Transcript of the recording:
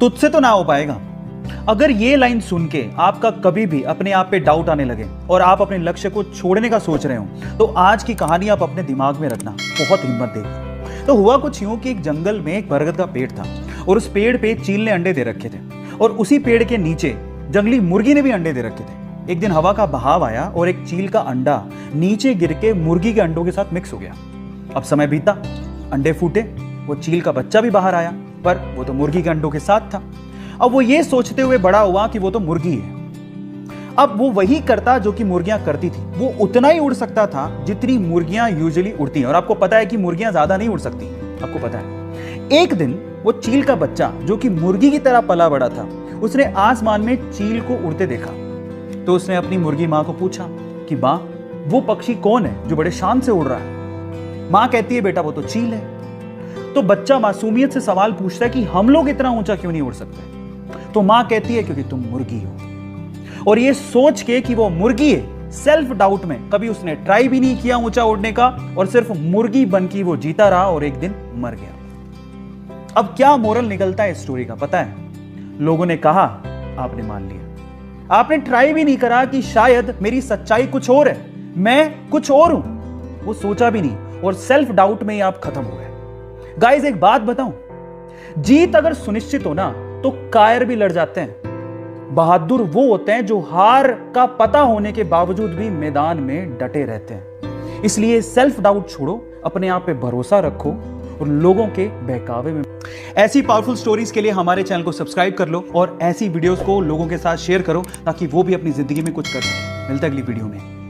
तुझसे तो ना हो पाएगा। अगर ये लाइन सुन के आपका कभी भी अपने आप पे डाउट आने लगे और आप अपने लक्ष्य को छोड़ने का सोच रहे हो, तो आज की कहानी आप अपने दिमाग में रखना, बहुत हिम्मत देगी। तो हुआ कुछ यूं कि एक जंगल में एक बरगद का पेड़ था और उस पेड़ पे चील ने अंडे दे रखे थे और उसी पेड़ के नीचे जंगली मुर्गी ने भी अंडे दे रखे थे। एक दिन हवा का बहाव आया और एक चील का अंडा नीचे गिर के मुर्गी के अंडों के साथ मिक्स हो गया। अब समय बीता, अंडे फूटे, वो चील का बच्चा भी बाहर आया, पर वो तो मुर्गी के अंडों के साथ था। अब वो ये सोचते हुए बड़ा हुआ कि वो तो मुर्गी है। अब वो वही करता जो कि मुर्गियां करती थी। वो उतना ही उड़ सकता था जितनी मुर्गियां यूजुअली उड़ती हैं, और आपको पता है कि मुर्गियां ज्यादा नहीं उड़ सकती, आपको पता है। एक दिन वो चील का बच्चा जो कि मुर्गी की तरह पला बड़ा था, उसने आसमान में चील को उड़ते देखा। तो उसने अपनी मुर्गी माँ को पूछा कि माँ, वो पक्षी कौन है जो बड़े शान से उड़ रहा है? माँ कहती है, बेटा वो तो चील है। तो बच्चा मासूमियत से सवाल पूछता है कि हम लोग इतना ऊंचा क्यों नहीं उड़ सकते? तो मां कहती है, क्योंकि तुम मुर्गी हो। और ये सोच के कि वो मुर्गी है, सेल्फ डाउट में कभी उसने ट्राई भी नहीं किया ऊंचा उड़ने का, और सिर्फ मुर्गी बन के वो जीता रहा और एक दिन मर गया। अब क्या मोरल निकलता है इस स्टोरी का पता है? लोगों ने कहा, आपने मान लिया। आपने ट्राई भी नहीं करा कि शायद मेरी सच्चाई कुछ और है, मैं कुछ और हूं, वो सोचा भी नहीं, और सेल्फ डाउट में ही आप खत्म हो गए। गाइस एक बात बताऊं, जीत अगर सुनिश्चित हो ना तो कायर भी लड़ जाते हैं। बहादुर वो होते हैं जो हार का पता होने के बावजूद भी मैदान में डटे रहते हैं। इसलिए सेल्फ डाउट छोड़ो, अपने आप पे भरोसा रखो और लोगों के बहकावे में। ऐसी पावरफुल स्टोरीज के लिए हमारे चैनल को सब्सक्राइब कर लो और ऐसी वीडियोस को लोगों के साथ शेयर करो ताकि वो भी अपनी जिंदगी में कुछ कर सकें। मिलते हैं अगली वीडियो में।